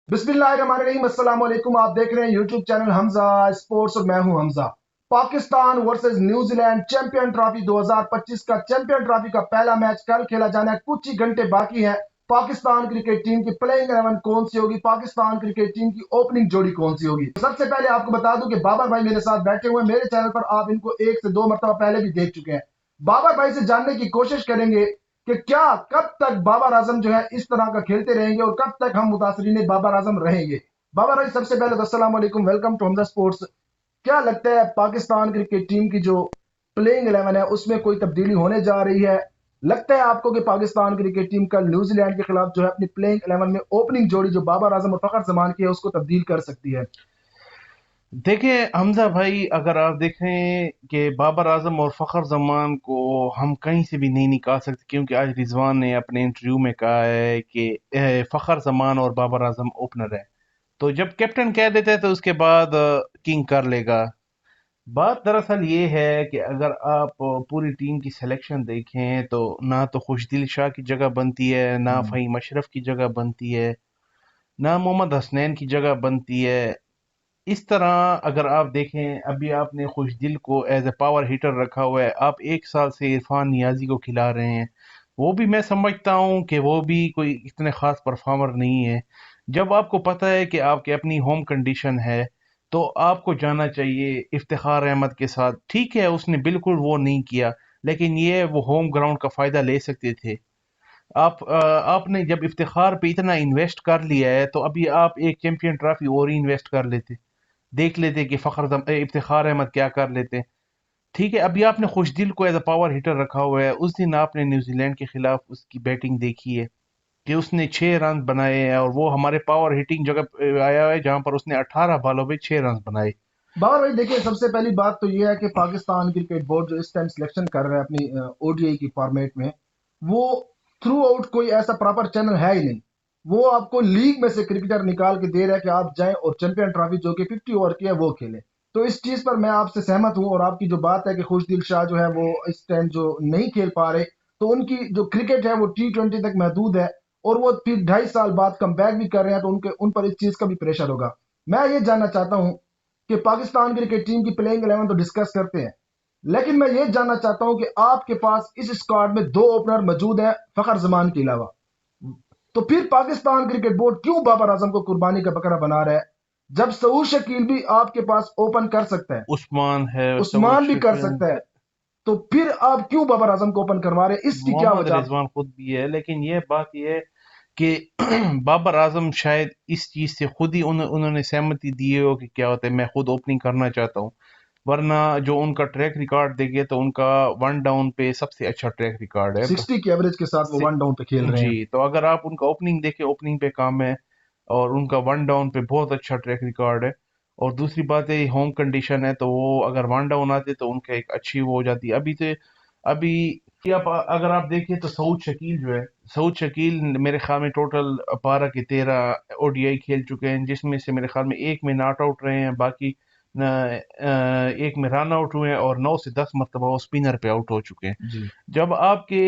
बिस्मिल्लाहिर्रहमानिर्रहीम, अस्सलाम वालेकुम। आप देख रहे हैं यूट्यूब चैनल हमजा स्पोर्ट्स और मैं हूं Hamza. Pakistan versus New Zealand champion trophy 2025 का चैंपियन ट्रॉफी का पहला मैच कल खेला जाना है। कुछ ही घंटे बाकी हैं। पाकिस्तान क्रिकेट टीम की प्लेइंग 11 कौन सी होगी, पाकिस्तान क्रिकेट टीम की ओपनिंग जोड़ी कौन सी होगी। सबसे पहले आपको बता दूं कि बाबर भाई मेरे साथ बैठे हुए हैं। मेरे चैनल पर आप इनको 1 से 2 मरतबा पहले भी देख चुके हैं। बाबर भाई से जानने की कोशिश करेंगे कि क्या कब तक बाबर आजम जो है इस तरह का खेलते रहेंगे और कब तक हम मुतासरीन बाबर आजम रहेंगे। बाबर भाई, सबसे पहले तो अस्सलाम वालेकुम, वेलकम टू हमजा स्पोर्ट्स। क्या लगता है पाकिस्तान क्रिकेट टीम की जो प्लेइंग 11 है उसमें कोई तब्दीली होने जा रही है? लगता है आपको कि पाकिस्तान क्रिकेट टीम कल न्यूजीलैंड के खिलाफ जो है अपनी प्लेइंग 11 में ओपनिंग जोड़ी जो बाबर आजम और फखर जमान की है उसको तब्दील कर सकती है? देखिए हमजा भाई, अगर आप देखें कि बाबर आजम और फखर जमान को हम कहीं से भी नहीं निकाल सकते, क्योंकि आज रिजवान ने अपने इंटरव्यू में कहा है कि फखर जमान और बाबर आजम ओपनर है। तो जब कैप्टन कह देते हैं तो उसके बाद किंग कर लेगा। बात दरअसल ये है कि अगर आप पूरी टीम की सिलेक्शन देखें तो ना तो खुशदिल शाह की जगह बनती है, ना फ़हीम अशरफ की जगह बनती है, ना मोहम्मद हसनैन की जगह बनती है। इस तरह अगर आप देखें, अभी आपने खुशदिल को एज ए पावर हिटर रखा हुआ है, आप एक साल से इरफान नियाजी को खिला रहे हैं। वो भी मैं समझता हूँ कि वो भी कोई इतने खास परफॉर्मर नहीं है। जब आपको पता है कि आपकी अपनी होम कंडीशन है तो आपको जाना चाहिए इफ्तिखार अहमद के साथ। ठीक है, उसने बिल्कुल वो नहीं किया, लेकिन ये वो होम ग्राउंड का फायदा ले सकते थे। आपने जब इफ्तिखार पे इतना इन्वेस्ट कर लिया है तो अभी आप एक चैंपियन ट्रॉफी और ही इन्वेस्ट कर लेते, देख लेते कि इफ्तिखार अहमद क्या कर लेते। ठीक है, अभी आपने खुशदिल को एज अ पावर हिटर रखा हुआ है। उस दिन आपने न्यूजीलैंड के खिलाफ उसकी बैटिंग देखी है कि उसने 6 रन बनाए हैं, और वो हमारे पावर हिटिंग जगह पे आया है जहां पर उसने 18 बॉलों पे 6 रन बनाए। बाबर भाई देखिए, सबसे पहली बात तो यह है कि पाकिस्तान क्रिकेट बोर्ड जो इस टाइम सिलेक्शन कर रहा है अपनी ओडीआई की फॉर्मेट में, वो थ्रू आउट कोई ऐसा प्रॉपर चैनल है ही नहीं। वो आपको लीग में से क्रिकेटर निकाल के दे रहा है कि आप जाएं और चैंपियन ट्रॉफी जो कि 50 ओवर की है वो खेलें। तो इस चीज पर मैं आपसे सहमत हूं, और आपकी जो बात है कि खुशदिल शाह जो है वो इस टाइम जो नहीं खेल पा रहे, तो उनकी जो क्रिकेट है वो T20 तक महदूद है, और वो फिर 2.5 साल बाद कम बैक भी कर रहे हैं, तो उनके उन पर इस चीज का भी प्रेशर होगा। मैं ये जानना चाहता हूं कि पाकिस्तान क्रिकेट टीम की प्लेइंग 11 तो डिस्कस करते हैं, लेकिन मैं ये जानना चाहता हूं कि आपके पास इस स्क्वाड में 2 ओपनर मौजूद हैं फखर जमान के अलावा। तो फिर पाकिस्तान क्रिकेट बोर्ड क्यों बाबर आजम को कुर्बानी का बकरा बना रहा है, जब सऊद शकील भी आपके पास ओपन कर सकता है, उस्मान है, सऊद उस्मान भी कर शकील, सकता है, तो फिर आप क्यों बाबर आजम को ओपन करवा रहे हैं? इसकी क्या मोहम्मद वजह? रिजवान खुद भी है। लेकिन ये बात ये है कि बाबर आजम शायद इस चीज से खुद ही उन्होंने सहमति दी हो कि क्या होता है, मैं खुद ओपनिंग करना चाहता हूँ। वरना जो उनका ट्रैक रिकॉर्ड देखे तो उनका वन डाउन पे सबसे अच्छा ट्रैक रिकॉर्ड है। 60 की एवरेज के साथ वो से, 1 डाउन पे खेल रहे हैं। जी, तो अगर आप उनका ओपनिंग देखें, ओपनिंग पे काम है, और उनका वन डाउन पे बहुत अच्छा ट्रैक रिकॉर्ड है। और दूसरी बात है, होम कंडीशन है, तो वो अगर वन डाउन आते तो उनका एक अच्छी वो हो जाती। अभी कि आप अगर आप देखिए तो सऊद शकील जो है, सऊद शकील मेरे ख्याल में टोटल 12 के 13 ओडीआई खेल चुके हैं, जिसमें से मेरे ख्याल में एक में नॉट आउट रहे हैं, बाकी एक में रन आउट हुए हैं, और 9 से 10 मरतबा वो स्पिनर पे आउट हो चुके हैं। जी। जब आपके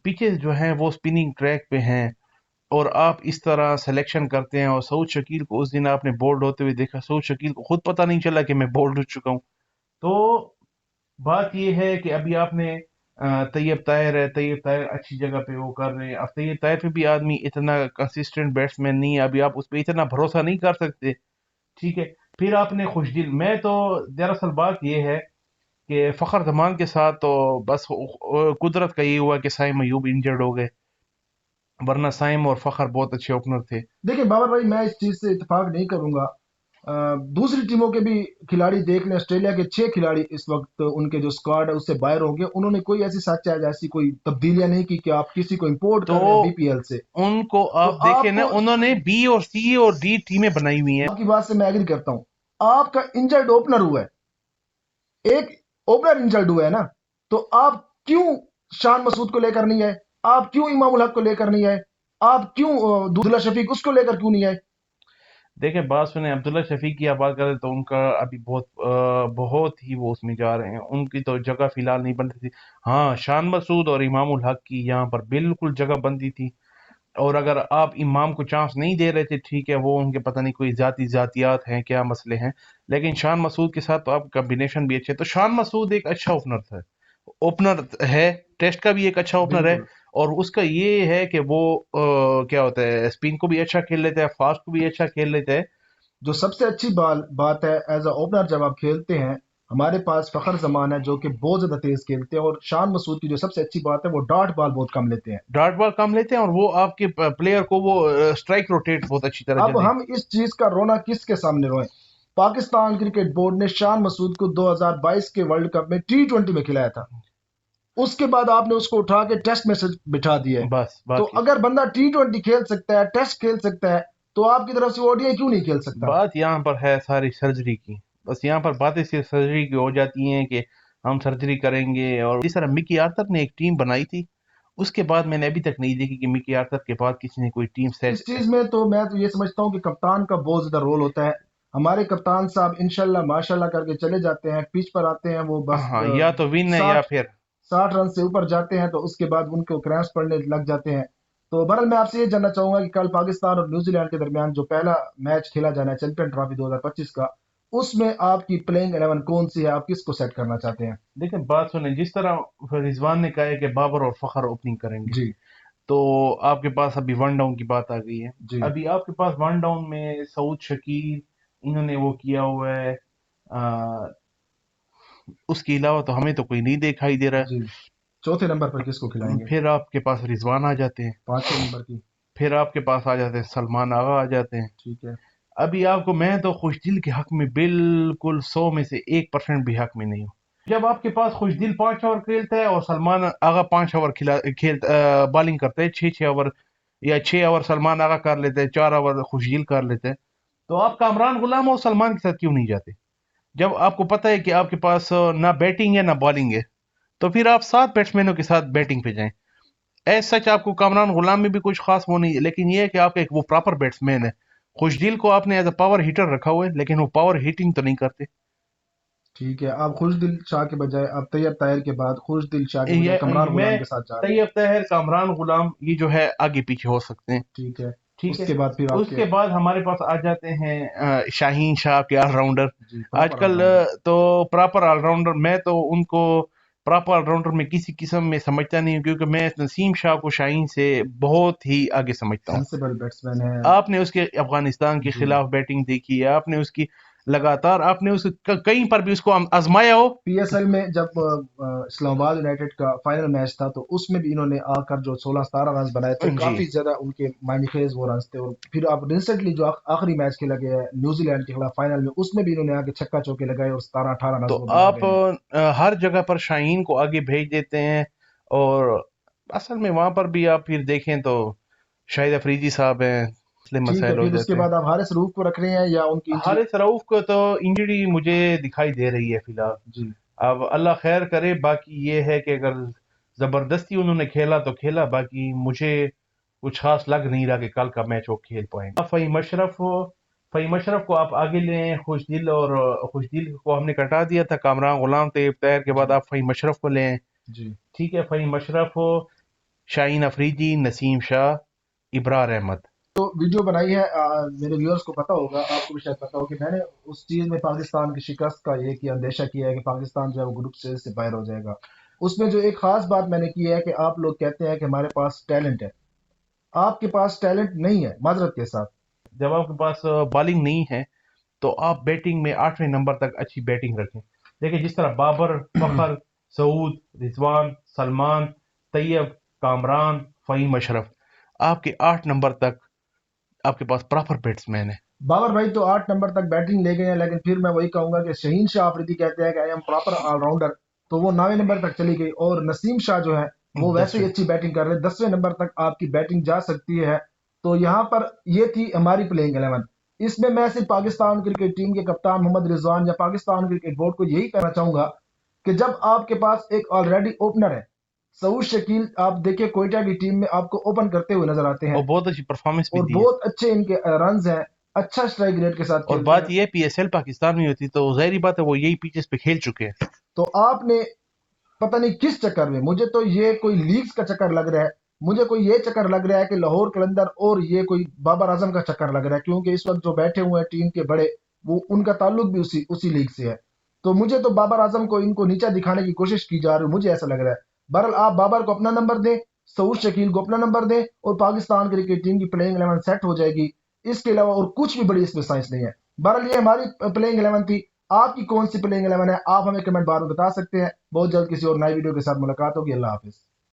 पिचेस जो हैं वो स्पिनिंग ट्रैक पे हैं और आप इस तरह सिलेक्शन करते हैं, और सऊद शकील को उस दिन आपने बोल्ड होते हुए देखा, सऊद शकील को खुद पता नहीं चला कि मैं बोल्ड हो चुका हूं। तो बात ये है कि अभी आपने तैयब ताहिर है, तैयब ताहिर अच्छी जगह पे वो कर रहे हैं। अब तैयब ताहिर पे भी आदमी इतना कंसिस्टेंट बैट्समैन नहीं है, अभी आप उस पर इतना भरोसा नहीं कर सकते। ठीक है, फिर आपने खुशदिल, मैं तो दरअसल बात ये है कि फखर जमान के साथ तो बस कुदरत का ये हुआ कि साइम अयूब इंजर्ड हो गए, वरना साइम और फखर बहुत अच्छे ओपनर थे। देखिए बाबर भाई, मैं इस चीज से इत्तेफाक नहीं करूंगा। दूसरी टीमों के भी खिलाड़ी देख लें। ऑस्ट्रेलिया के 6 खिलाड़ी इस वक्त उनके जो स्क्वाड है उससे बाहर होंगे। उन्होंने कोई ऐसी सच है ऐसी कोई तब्दीलियां नहीं की कि आप किसी को इंपोर्ट तो कर रहे हैं बीपीएल से। उनको तो आप देखें ना, आपको, उन्होंने बी और सी और डी टीमें बनाई हुई हैं। आपकी बात से मैं एग्री करता हूं। आपका इंजर्ड ओपनर हुआ है, एक ओपनर इंजर्ड हुआ है ना, तो आप क्यों शान मसूद को लेकर नहीं आए? आप क्यों इमाम उल हक को लेकर नहीं आए? आप क्यों दूसरा शफीक उसको लेकर क्यों नहीं आए? देखें, बात सुने, अब्दुल्ला शफीक की आप बात करें तो उनका अभी बहुत ही वो उसमें जा रहे हैं, उनकी तो जगह फिलहाल नहीं बनती थी। हाँ, शान मसूद और इमाम उल हक की यहाँ पर बिल्कुल जगह बनती थी। और अगर आप इमाम को चांस नहीं दे रहे थे, ठीक है, वो उनके पता नहीं कोई जातियात हैं, क्या मसले हैं, लेकिन शान मसूद के साथ तो आप कॉम्बिनेशन भी अच्छे। तो शान मसूद एक अच्छा ओपनर था, ओपनर है, टेस्ट का भी एक अच्छा ओपनर है। बिल्कुल। और उसका ये है कि वो क्या होता है, स्पिन को भी अच्छा खेल लेता है, फास्ट को भी अच्छा खेल लेता है। जो सबसे अच्छी बात है, एज अ ओपनर जब आप खेलते हैं, हमारे पास फखर जमान है जो कि बहुत ज्यादा तेज खेलते हैं, और शान मसूद की जो सबसे अच्छी बात है वो डॉट बॉल बहुत कम लेते हैं। डॉट बॉल कम लेते हैं, और वो आपके प्लेयर को वो स्ट्राइक रोटेट बहुत अच्छी तरह अब जल्दी। हम इस चीज का रोना किसके सामने रोए? पाकिस्तान क्रिकेट बोर्ड ने शान मसूद को 2022 के वर्ल्ड कप में T20 में खिलाया था, उसके बाद आपने उसको उठा के टेस्ट में से बिठा दिया है। बस तो बात ये, अगर बंदा T20 खेल सकता है, टेस्ट खेल सकता है, तो आपकी तरफ से ओडीआई क्यों नहीं खेल सकता? बात यहाँ पर है सारी सर्जरी की। बस यहाँ पर बातें सिर्फ सर्जरी की हो जाती हैं कि हम सर्जरी करेंगे। और इस तरह मिकी आर्थर ने एक टीम बनाई थी, उसके बाद मैंने अभी तक नहीं देखी कि मिकी आर्थर के बाद किसी ने कोई टीम इस सेट। चीज में तो मैं तो ये समझता हूँ कि कप्तान का बहुत ज्यादा रोल होता है। हमारे कप्तान साहब इंशाल्लाह माशाल्लाह करके चले जाते हैं, पिच पर आते हैं, वो बस हाँ, या तो विन है या 60 फिर 60 रन से ऊपर जाते हैं, तो उसके बाद उनको क्रैम्स पड़ने लग जाते हैं। तो बहरहाल मैं आपसे ये जानना चाहूंगा कि कल पाकिस्तान और न्यूजीलैंड के दरमियान जो पहला मैच खेला जाना है चैंपियन ट्रॉफी 2025 का, उसमें आपकी प्लेइंग 11 कौन सी है? आप किसको सेट करना चाहते हैं? देखें, बात सुने, जिस तरह रिजवान ने कहा है कि बाबर और फखर ओपनिंग करेंगे, जी। तो आपके पास अभी वन डाउन की बात आ गई है। जी। अभी आपके पास वन डाउन में सऊद शकील, इन्होंने वो किया हुआ है। आ, उसके अलावा तो हमें तो कोई नहीं दिखाई दे रहा जी। चौथे नंबर पर किसको है। खिलाएंगे? फिर आपके पास रिजवान आ जाते हैं, पांचवें नंबर की? फिर आपके पास आ जाते हैं सलमान आगा आ जाते हैं। ठीक है। अभी आपको मैं तो खुशदिल के हक में बिल्कुल 100 में से 1% भी हक में नहीं हूँ। जब आपके पास खुशदिल 5 ओवर खेलता है और सलमान आगा 5 ओवर बॉलिंग करते हैं, 6 6 ओवर, या 6 ओवर सलमान आगा कर लेते हैं, 4 ओवर खुशदिल कर लेते हैं, तो आप कामरान गुलाम और सलमान के साथ क्यों नहीं जाते? जब आपको पता है कि आपके पास ना बैटिंग है ना बॉलिंग है, तो फिर आप 7 बैट्समैनों के साथ बैटिंग पे जाएं। एज सच आपको कामरान गुलाम में भी कुछ खास वो नहीं है, लेकिन ये है कि आपका एक वो प्रॉपर बैट्समैन है। खुशदिल को आपने एज अ पावर हिटर रखा हुआ है, लेकिन वो पावर हिटिंग तो नहीं करते। ठीक है, आप खुशदिल शाह के बजाय, आप तैयब ताहिर के बाद खुशदिल शाह के बजाय ये कमरान गुलाम मैं के साथ जा रहे हैं। तैयब तहर, कामरान गुलाम, ये जो है आगे पीछे हो सकते हैं। ठीक है। ठीक है। उसके बाद फिर आपके? उसके बाद हमारे पास आ जाते हैं शाहीन शाह के ऑलराउंडर। जी, प्रॉपर आजकल ऑलराउंडर। तो प्रॉपर ऑलराउंडर, मैं तो उनको प्रॉपर ऑलराउंडर में किसी किस्म में समझता नहीं हूँ, क्योंकि मैं नसीम शाह को शाहीन से बहुत ही आगे समझता हूँ। सेंसिबल बैट्समैन है। आपने उसके अफगानिस्तान के जी। खिलाफ बैटिंग देखी है, आपने उसकी लगातार, आपने उस कहीं पर भी उसको आजमाया हो। पीएसएल में जब इस्लामाबाद यूनाइटेड का फाइनल मैच था, तो उसमें भी इन्होंने आकर जो 16-17 रन बनाए थे, जी, काफी ज्यादा उनके माइनफेज वो रन थे। और फिर आप रिसेंटली जो आखिरी मैच खेला गया है न्यूजीलैंड के खिलाफ फाइनल में, उसमें भी इन्होंने आके छक्का चौके लगाए और 17-18 रन तो वो बना आप गए हैं। हर जगह पर शाहीन को आगे भेज देते हैं। और असल में वहां पर भी आप फिर देखें तो शाहिद अफरीदी साहब हैं, मसले ठीक है, मसाइल हो फिर उसके जाते हैं। बाद आप हारिस रऊफ को रख रहे हैं या उनकी इंजरी? हारिस रऊफ को तो इंजरी मुझे दिखाई दे रही है फिलहाल। जी। अब अल्लाह खैर करे, बाकी ये है कि अगर जबरदस्ती उन्होंने खेला तो खेला, बाकी मुझे कुछ खास लग नहीं रहा कि कल का मैच वो खेल पाएंगे। फ़हीम अशरफ हो, फ़हीम अशरफ को आप आगे लें, खुशदिल, और खुशदिल को हमने कटा दिया था कामरान गुलाम तैयब तैयार के बाद, जी। आप फ़हीम अशरफ को लें। जी। ठीक है, फ़हीम अशरफ हो, शाहीन अफरीदी, नसीम शाह, इब्रार अहमद। तो वीडियो बनाई है, मेरे व्यूअर्स को पता होगा, आपको भी शायद पता हो, कि मैंने उस चीज में पाकिस्तान की शिकस्त का ये कि अंदेशा किया है कि पाकिस्तान जो है वो ग्रुप स्टेज से बाहर हो जाएगा। उसमें जो एक खास बात मैंने की है कि आप लोग कहते हैं कि हमारे पास टैलेंट है। आपके पास टैलेंट नहीं है, माजरत के साथ। जब आपके पास बॉलिंग नहीं है, तो आप बैटिंग में 8वें नंबर तक अच्छी बैटिंग रखें। देखिए, जिस तरह बाबर, फखर, सऊद, रिजवान, सलमान, तैयब, कामरान, फ़हीम अशरफ, आपके 8 नंबर तक आपके पास प्रॉपर बैट्समैन है। बाबर भाई तो 8 नंबर तक बैटिंग ले गए हैं, लेकिन फिर मैं वही कहूंगा कि शहीन शाह अफरीदी कहते हैं कि आई एम प्रॉपर ऑलराउंडर, तो वो 9वें नंबर तक चली गई। और नसीम शाह जो है वो वैसे ही 10वें। अच्छी बैटिंग कर रहे हैं, 10वें नंबर तक आपकी बैटिंग जा सकती है। तो यहाँ पर ये थी हमारी प्लेइंग 11। इसमें मैं सिर्फ पाकिस्तान क्रिकेट टीम के कप्तान मोहम्मद रिजवान या पाकिस्तान क्रिकेट बोर्ड को यही कहना चाहूंगा कि जब आपके पास एक ऑलरेडी ओपनर है, सऊद शकील, आप देखिए कोयटा की टीम में आपको ओपन करते हुए नजर आते और हैं, बहुत अच्छी परफॉर्मेंस भी और दी है। बहुत अच्छे इनके रन हैं, अच्छा स्ट्राइक रेट के साथ और खेलते बात हैं। यह है, पीएसएल पाकिस्तान में होती तो जाहिर बात है वो यही पिचेस पे खेल चुके हैं। तो आपने पता नहीं किस चक्कर में, मुझे तो ये कोई लीग्स का चक्कर लग रहा है, مجھے کوئی یہ چکر لگ رہا ہے کہ لاہور قلندر اور یہ کوئی بابر اعظم کا چکر لگ رہا ہے، کیونکہ اس وقت جو بیٹھے ہوئے ہیں ٹیم کے بڑے، وہ ان کا تعلق بھی اسی لیگ سے ہے. تو مجھے تو بابر اعظم کو ان کو نیچا دکھانے کی کوشش کی جا رہی ہے، مجھے ایسا لگ رہا ہے. بہرحال آپ بابر کو اپنا نمبر دیں، سعود شکیل کو اپنا نمبر دیں، اور پاکستان کرکٹ ٹیم کی پلینگ 11 سیٹ ہو جائے گی. اس کے علاوہ اور کچھ بھی بڑی اس میں سائنس نہیں ہے. بہرحال یہ ہماری پلینگ 11 تھی. آپ کی کون سی پلینگ 11 ہے؟ آپ ہمیں کمنٹ بار میں بتا سکتے ہیں. بہت جلد کسی اور نئی ویڈیو کے ساتھ ملاقات ہوگی. اللہ حافظ.